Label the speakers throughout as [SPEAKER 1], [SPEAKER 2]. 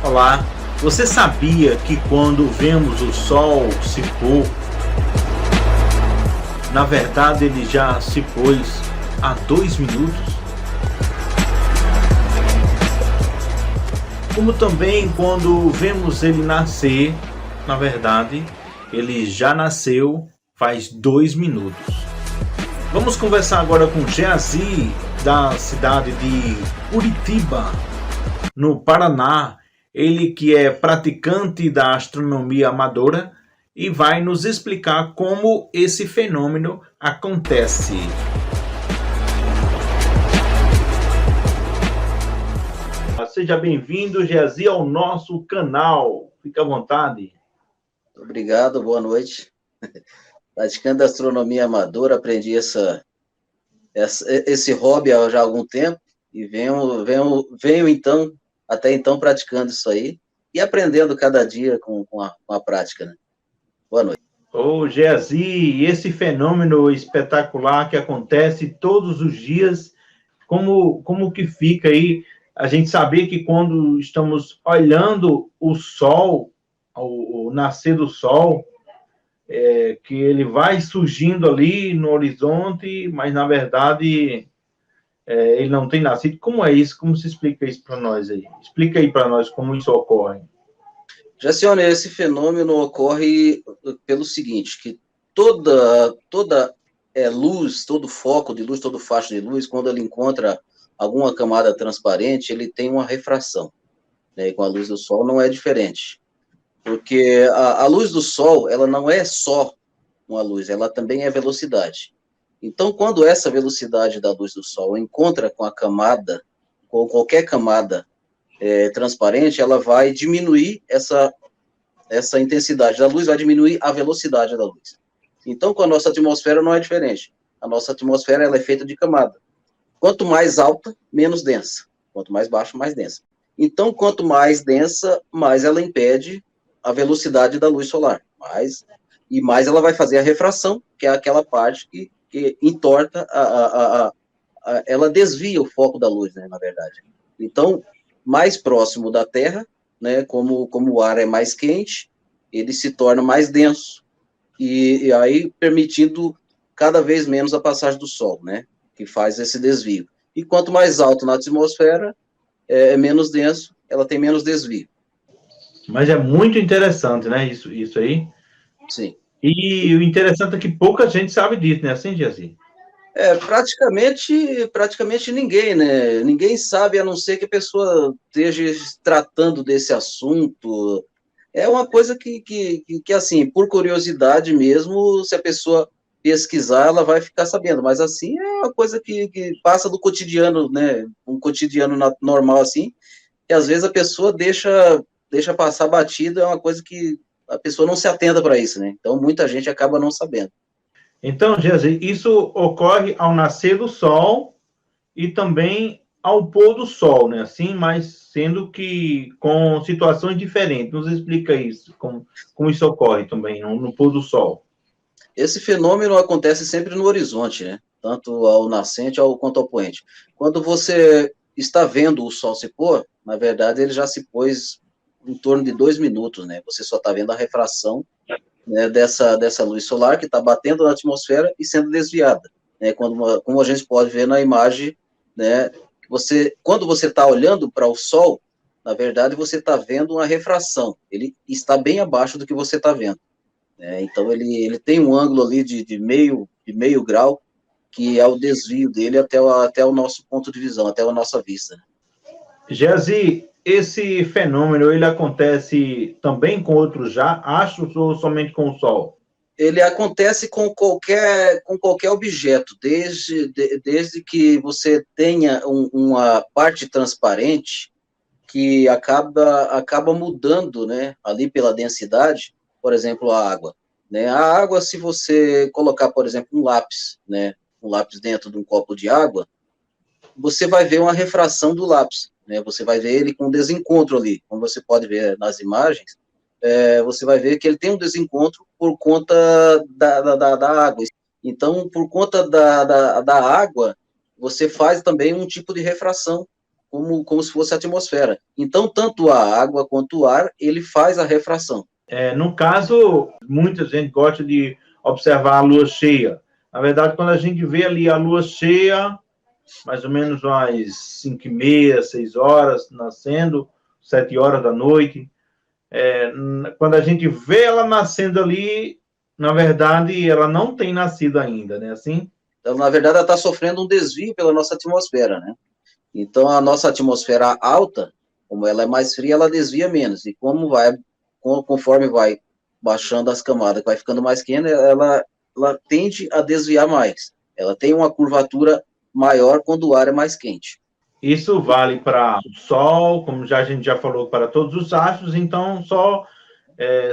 [SPEAKER 1] Olá, você sabia que quando vemos o sol se pôr, na verdade ele já se pôs há 2 minutos? Como também quando vemos ele nascer, na verdade ele já nasceu faz 2 minutos. Vamos conversar agora com Geazi, da cidade de Curitiba, no Paraná. Ele que é praticante da astronomia amadora e vai nos explicar como esse fenômeno acontece. Seja bem-vindo, Geazi, ao nosso canal. Fique à vontade.
[SPEAKER 2] Obrigado, boa noite. Praticando astronomia amadora, aprendi esse hobby há já algum tempo e venho então, até então, praticando isso aí e aprendendo cada dia com a prática, né? Boa noite.
[SPEAKER 1] Ô, Geazi, esse fenômeno espetacular que acontece todos os dias, como que fica aí a gente saber que quando estamos olhando o sol, o nascer do sol, que ele vai surgindo ali no horizonte, mas na verdade ele não tem nascido. Como é isso? Como se explica isso para nós aí? Explica aí para nós como isso ocorre.
[SPEAKER 2] Jacione, esse fenômeno ocorre pelo seguinte, que toda luz, todo foco de luz, todo facho de luz, quando ele encontra alguma camada transparente, ele tem uma refração, né? E com a luz do sol não é diferente, porque a luz do sol, ela não é só uma luz, ela também é velocidade. Então, quando essa velocidade da luz do sol encontra com a camada, com qualquer camada transparente, ela vai diminuir essa intensidade da luz, vai diminuir a velocidade da luz. Então, com a nossa atmosfera não é diferente. A nossa atmosfera ela é feita de camada. Quanto mais alta, menos densa. Quanto mais baixa, mais densa. Então, quanto mais densa, mais ela impede a velocidade da luz solar. Mais ela vai fazer a refração, que é aquela parte que entorta, ela desvia o foco da luz, né, na verdade. Então, mais próximo da Terra, né, como o ar é mais quente, ele se torna mais denso, e aí permitindo cada vez menos a passagem do Sol, né, que faz esse desvio. E quanto mais alto na atmosfera, é menos denso, ela tem menos desvio.
[SPEAKER 1] Mas é muito interessante, né, isso aí?
[SPEAKER 2] Sim.
[SPEAKER 1] E o interessante é que pouca gente sabe disso, né, assim, Geazi?
[SPEAKER 2] Praticamente ninguém, né? Ninguém sabe, a não ser que a pessoa esteja tratando desse assunto. É uma coisa que assim, por curiosidade mesmo, se a pessoa pesquisar, ela vai ficar sabendo. Mas, assim, é uma coisa que passa do cotidiano, né? Um cotidiano normal, assim, e às vezes a pessoa deixa passar batido, é uma coisa que a pessoa não se atenta para isso, né? Então, muita gente acaba não sabendo.
[SPEAKER 1] Então, Geazi, isso ocorre ao nascer do sol e também ao pôr do sol, né? Assim, mas sendo que com situações diferentes. Nos explica isso, como isso ocorre também no pôr do sol.
[SPEAKER 2] Esse fenômeno acontece sempre no horizonte, né? Tanto ao nascente quanto ao poente. Quando você está vendo o sol se pôr, na verdade, ele já se pôs em torno de 2 minutos, né? Você só está vendo a refração, né, dessa luz solar que está batendo na atmosfera e sendo desviada, né? Como a gente pode ver na imagem, né? Quando você está olhando para o sol, na verdade, você está vendo uma refração. Ele está bem abaixo do que você está vendo. Então, ele tem um ângulo ali de meio grau, que é o desvio dele até o nosso ponto de visão, até a nossa vista.
[SPEAKER 1] Geazi, esse fenômeno, ele acontece também com outros astros ou somente com o Sol?
[SPEAKER 2] Ele acontece com qualquer objeto, desde que você tenha uma parte transparente que acaba mudando, né, ali pela densidade, por exemplo, a água. Né? A água, se você colocar, por exemplo, um lápis, né, um lápis dentro de um copo de água, você vai ver uma refração do lápis, né? Você vai ver ele com desencontro ali, como você pode ver nas imagens, você vai ver que ele tem um desencontro por conta da água. Então, por conta da água, você faz também um tipo de refração como se fosse a atmosfera. Então, tanto a água quanto o ar, ele faz a refração.
[SPEAKER 1] No caso, muita gente gosta de observar a lua cheia. Na verdade, quando a gente vê ali a lua cheia, mais ou menos umas 5h30, 6 horas, nascendo, 7 horas da noite, quando a gente vê ela nascendo ali, na verdade, ela não tem nascido ainda, né? Assim?
[SPEAKER 2] Então, na verdade, ela está sofrendo um desvio pela nossa atmosfera, né? Então, a nossa atmosfera alta, como ela é mais fria, ela desvia menos. E conforme vai baixando as camadas, vai ficando mais quente, ela tende a desviar mais. Ela tem uma curvatura maior quando o ar é mais quente.
[SPEAKER 1] Isso vale para o Sol, como a gente já falou, para todos os astros. Então, só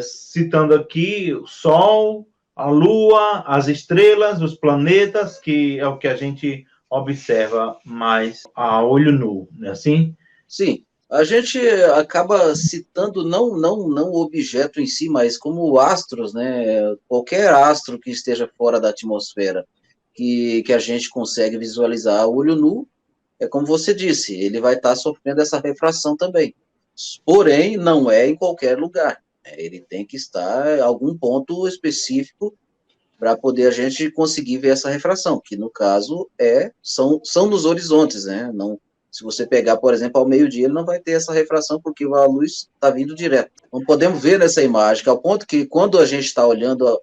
[SPEAKER 1] citando aqui o Sol, a Lua, as estrelas, os planetas, que é o que a gente observa mais a olho nu, não é assim?
[SPEAKER 2] Sim, a gente acaba citando não o objeto em si, mas como astros, né? Qualquer astro que esteja fora da atmosfera, que a gente consegue visualizar a olho nu, é como você disse, ele vai estar sofrendo essa refração também. Porém, não é em qualquer lugar. Ele tem que estar em algum ponto específico para poder a gente conseguir ver essa refração, que no caso são nos horizontes, né? Não, se você pegar, por exemplo, ao meio-dia, ele não vai ter essa refração porque a luz está vindo direto. Não podemos ver nessa imagem, que ao ponto que quando a gente está olhando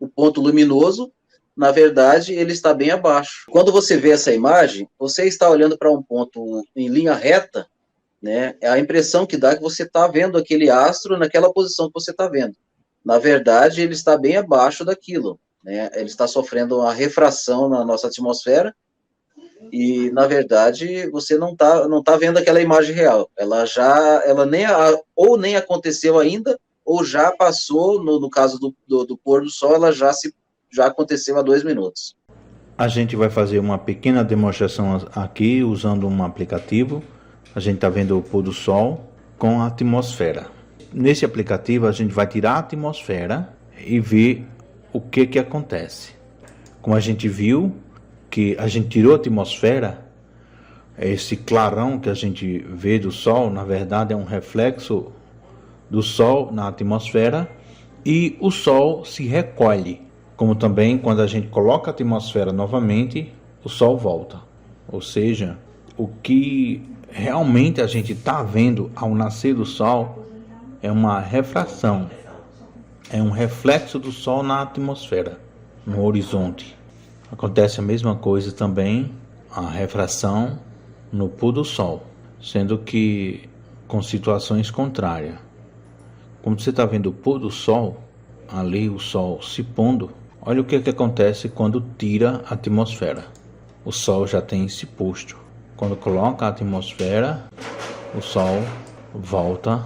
[SPEAKER 2] o ponto luminoso, na verdade, ele está bem abaixo. Quando você vê essa imagem, você está olhando para um ponto em linha reta, né? A impressão que dá é que você está vendo aquele astro naquela posição que você está vendo. Na verdade, ele está bem abaixo daquilo, né? Ele está sofrendo uma refração na nossa atmosfera e, na verdade, você não tá vendo aquela imagem real. Ela nem aconteceu ainda, ou já passou, no caso do pôr do sol, ela já aconteceu há 2 minutos.
[SPEAKER 1] A gente vai fazer uma pequena demonstração aqui usando um aplicativo. A gente está vendo o pôr do sol com a atmosfera. Nesse aplicativo a gente vai tirar a atmosfera e ver o que acontece. Como a gente viu que a gente tirou a atmosfera, esse clarão que a gente vê do sol, na verdade é um reflexo do sol na atmosfera e o sol se recolhe. Como também quando a gente coloca a atmosfera novamente, o sol volta. Ou seja, o que realmente a gente está vendo ao nascer do sol é uma refração, é um reflexo do sol na atmosfera, no horizonte. Acontece a mesma coisa também, a refração no pôr do sol, sendo que com situações contrárias. Como você está vendo o pôr do sol, ali o sol se pondo, olha o que acontece quando tira a atmosfera. O sol já tem se posto. Quando coloca a atmosfera, o sol volta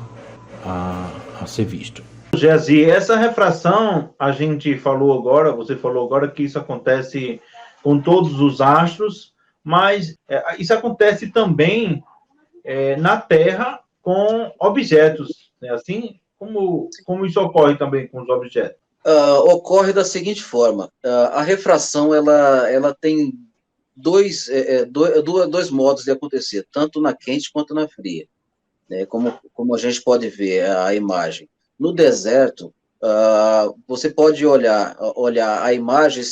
[SPEAKER 1] a ser visto. Jesse, essa refração, a gente falou agora, você falou agora que isso acontece com todos os astros, mas isso acontece também na Terra com objetos, né? Assim, como isso ocorre também com os objetos?
[SPEAKER 2] Ocorre da seguinte forma, a refração, ela tem dois modos de acontecer, tanto na quente quanto na fria, né? Como a gente pode ver a imagem. No deserto, você pode olhar a imagem,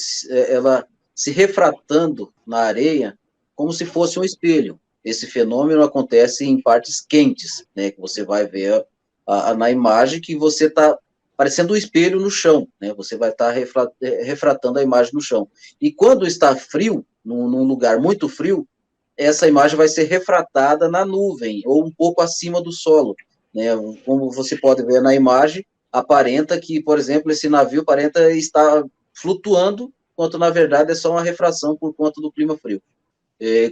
[SPEAKER 2] ela se refratando na areia como se fosse um espelho. Esse fenômeno acontece em partes quentes, né? Que você vai ver na imagem que você está parecendo um espelho no chão, né? Você vai estar refratando a imagem no chão. E quando está frio, num lugar muito frio, essa imagem vai ser refratada na nuvem, ou um pouco acima do solo, né? Como você pode ver na imagem, aparenta que, por exemplo, esse navio aparenta estar flutuando, enquanto na verdade é só uma refração por conta do clima frio.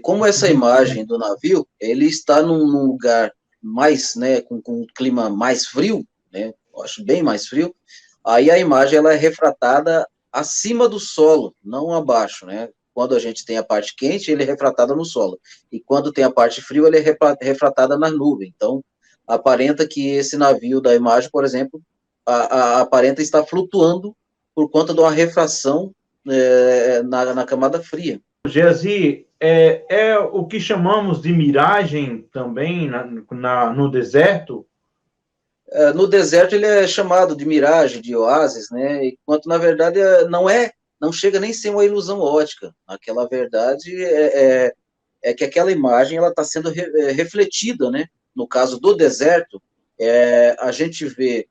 [SPEAKER 2] Como essa imagem do navio, ele está num lugar mais, né, com um clima mais frio, né? Eu acho bem mais frio, aí a imagem ela é refratada acima do solo, não abaixo, né? Quando a gente tem a parte quente, ele é refratado no solo, e quando tem a parte fria, ele é refratada na nuvem. Então, aparenta que esse navio da imagem, por exemplo, aparenta estar flutuando por conta de uma refração na camada fria.
[SPEAKER 1] Geazi, é o que chamamos de miragem também no deserto?
[SPEAKER 2] No deserto ele é chamado de miragem, de oásis, né? Enquanto na verdade não chega nem a ser uma ilusão ótica. Aquela verdade é que aquela imagem ela está sendo refletida, né? No caso do deserto, a gente vê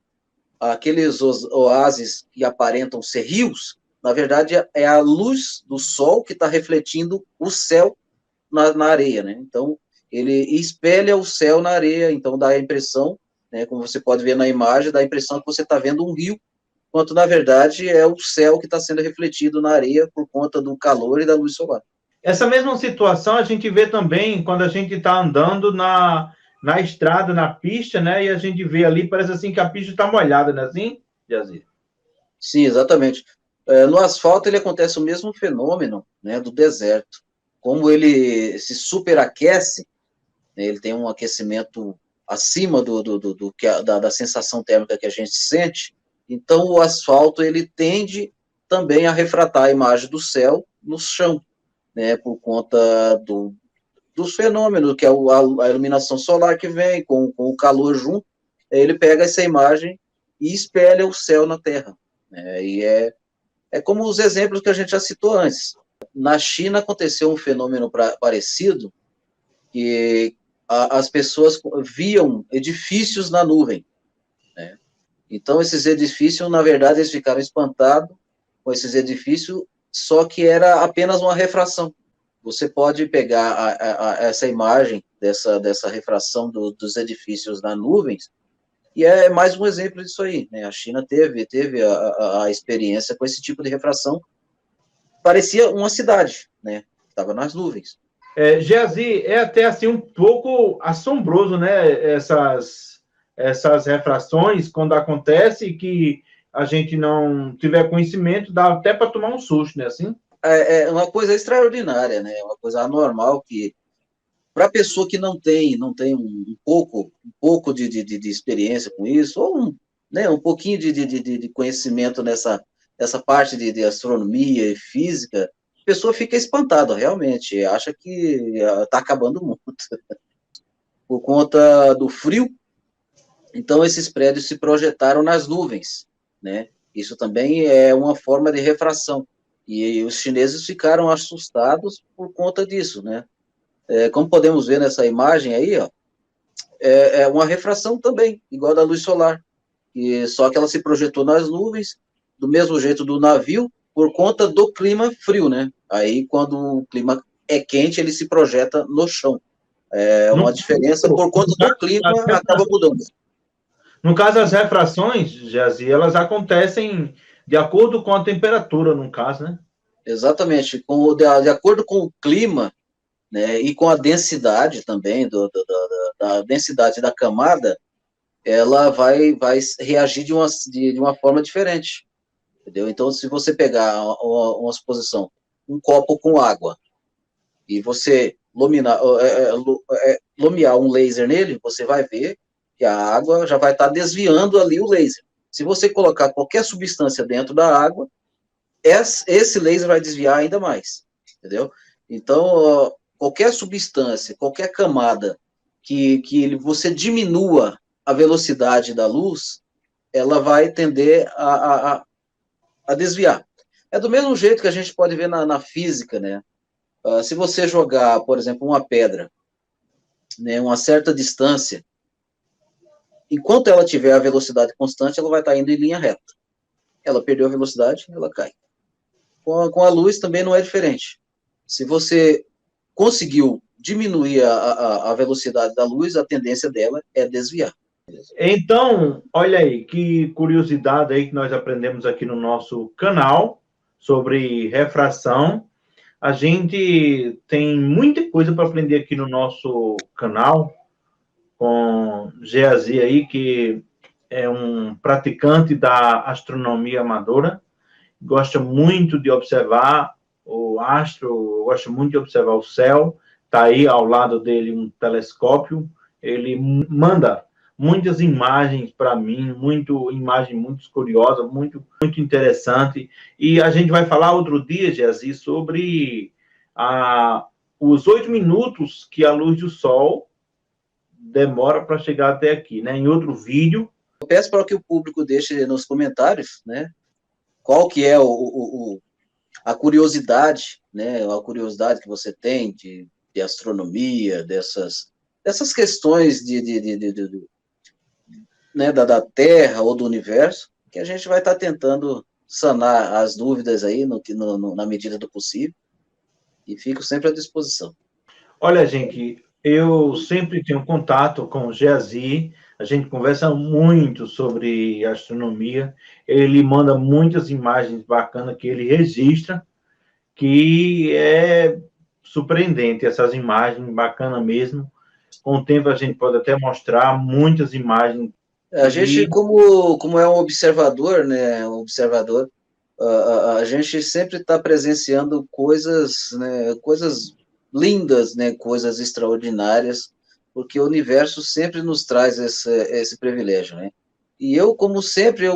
[SPEAKER 2] aqueles oásis que aparentam ser rios, na verdade é a luz do sol que está refletindo o céu na areia, né? Então ele espelha o céu na areia, então dá a impressão, né, como você pode ver na imagem, dá a impressão que você está vendo um rio, enquanto na verdade é o céu que está sendo refletido na areia por conta do calor e da luz solar.
[SPEAKER 1] Essa mesma situação a gente vê também quando a gente está andando na estrada, na pista, né? E a gente vê ali, parece assim que a pista está molhada, não é assim, Jazir?
[SPEAKER 2] Sim, exatamente. No asfalto ele acontece o mesmo fenômeno, né, do deserto. Como ele se superaquece, né, ele tem um aquecimento acima da sensação térmica que a gente sente, então o asfalto ele tende também a refratar a imagem do céu no chão, né, por conta dos fenômenos, que é a iluminação solar que vem com o calor junto, ele pega essa imagem e espelha o céu na Terra, né, e é como os exemplos que a gente já citou antes. Na China aconteceu um fenômeno parecido, que as pessoas viam edifícios na nuvem, né? Então, esses edifícios, na verdade, eles ficaram espantados com esses edifícios, só que era apenas uma refração. Você pode pegar essa imagem dessa refração dos edifícios na nuvens, e é mais um exemplo disso aí, né? A China teve a experiência com esse tipo de refração, parecia uma cidade, né? Estava nas nuvens.
[SPEAKER 1] Geazi, é até assim um pouco assombroso, né? Essas refrações, quando acontece que a gente não tiver conhecimento, dá até para tomar um susto, né? Assim?
[SPEAKER 2] É uma coisa extraordinária, né? Uma coisa anormal que, para a pessoa que não tem um pouco de experiência com isso, ou um pouquinho de conhecimento nessa parte de astronomia e física, a pessoa fica espantada, realmente, acha que está acabando o mundo. Por conta do frio, então esses prédios se projetaram nas nuvens, né? Isso também é uma forma de refração. E os chineses ficaram assustados por conta disso, né? Como podemos ver nessa imagem aí, ó, é uma refração também, igual da luz solar. Só que ela se projetou nas nuvens, do mesmo jeito do navio, por conta do clima frio, né? Aí, quando o clima é quente, ele se projeta no chão. É uma diferença por conta do clima, acaba mudando.
[SPEAKER 1] No caso, as refrações, Jazi, elas acontecem de acordo com a temperatura, no caso, né?
[SPEAKER 2] Exatamente. De acordo com o clima, né, e com a densidade também, da densidade da camada, ela vai reagir de uma forma diferente. Entendeu? Então, se você pegar uma suposição, um copo com água, e você lumiar um laser nele, você vai ver que a água já vai estar desviando ali o laser. Se você colocar qualquer substância dentro da água, esse laser vai desviar ainda mais, entendeu? Então, qualquer substância, qualquer camada que você diminua a velocidade da luz, ela vai tender a desviar. É do mesmo jeito que a gente pode ver na física, né? Se você jogar, por exemplo, uma pedra, né, uma certa distância, enquanto ela tiver a velocidade constante, ela vai estar indo em linha reta. Ela perdeu a velocidade, ela cai. Com a luz também não é diferente. Se você conseguiu diminuir a velocidade da luz, a tendência dela é desviar.
[SPEAKER 1] Então, olha aí, que curiosidade aí que nós aprendemos aqui no nosso canal sobre refração. A gente tem muita coisa para aprender aqui no nosso canal com Geazi aí, que é um praticante da astronomia amadora, gosta muito de observar o astro, gosta muito de observar o céu. Está aí ao lado dele um telescópio, ele manda muitas imagens para mim, imagem muito curiosa, muito interessante. E a gente vai falar outro dia, Geazi, sobre os 8 minutos que a luz do sol demora para chegar até aqui, né? Em outro vídeo.
[SPEAKER 2] Eu peço para que o público deixe nos comentários, né? Qual que é a curiosidade, né? A curiosidade que você tem de astronomia, dessas questões né, da Terra ou do universo, que a gente vai estar tentando sanar as dúvidas aí na medida do possível, e fico sempre à disposição.
[SPEAKER 1] Olha, gente, eu sempre tenho contato com o Geazi, a gente conversa muito sobre astronomia, ele manda muitas imagens bacanas que ele registra, que é surpreendente, essas imagens bacanas mesmo. Com o tempo a gente pode até mostrar muitas imagens.
[SPEAKER 2] A gente, como é um observador, né, a gente sempre está presenciando coisas, né, coisas lindas, né, coisas extraordinárias, porque o universo sempre nos traz esse privilégio, né? E eu, como sempre,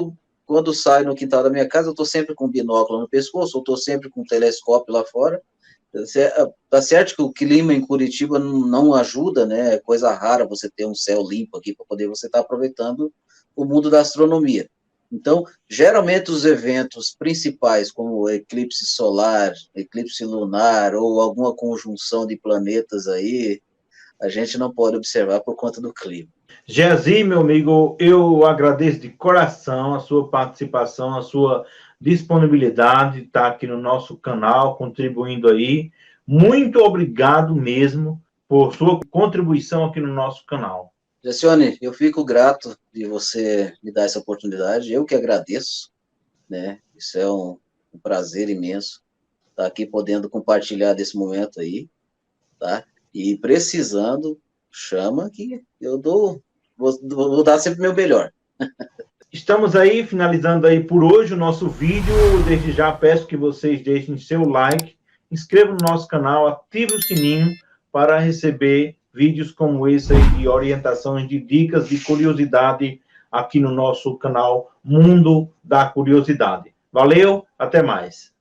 [SPEAKER 2] quando saio no quintal da minha casa, eu estou sempre com binóculo no pescoço, eu estou sempre com um telescópio lá fora. Tá certo que o clima em Curitiba não ajuda, né? É coisa rara você ter um céu limpo aqui para poder você estar aproveitando o mundo da astronomia. Então, geralmente os eventos principais, como eclipse solar, eclipse lunar ou alguma conjunção de planetas aí, a gente não pode observar por conta do clima.
[SPEAKER 1] Geazi, meu amigo, eu agradeço de coração a sua participação, a sua disponibilidade de estar aqui no nosso canal, contribuindo aí. Muito obrigado mesmo por sua contribuição aqui no nosso canal.
[SPEAKER 2] Gessione, eu fico grato de você me dar essa oportunidade, eu que agradeço, né? Isso é um prazer imenso estar aqui podendo compartilhar desse momento aí, tá? E precisando, chama que eu vou dar sempre o meu melhor.
[SPEAKER 1] Estamos aí, finalizando aí por hoje o nosso vídeo. Desde já peço que vocês deixem seu like, inscrevam no nosso canal, ative o sininho para receber vídeos como esse aí de orientações, de dicas, de curiosidade aqui no nosso canal Mundo da Curiosidade. Valeu, até mais.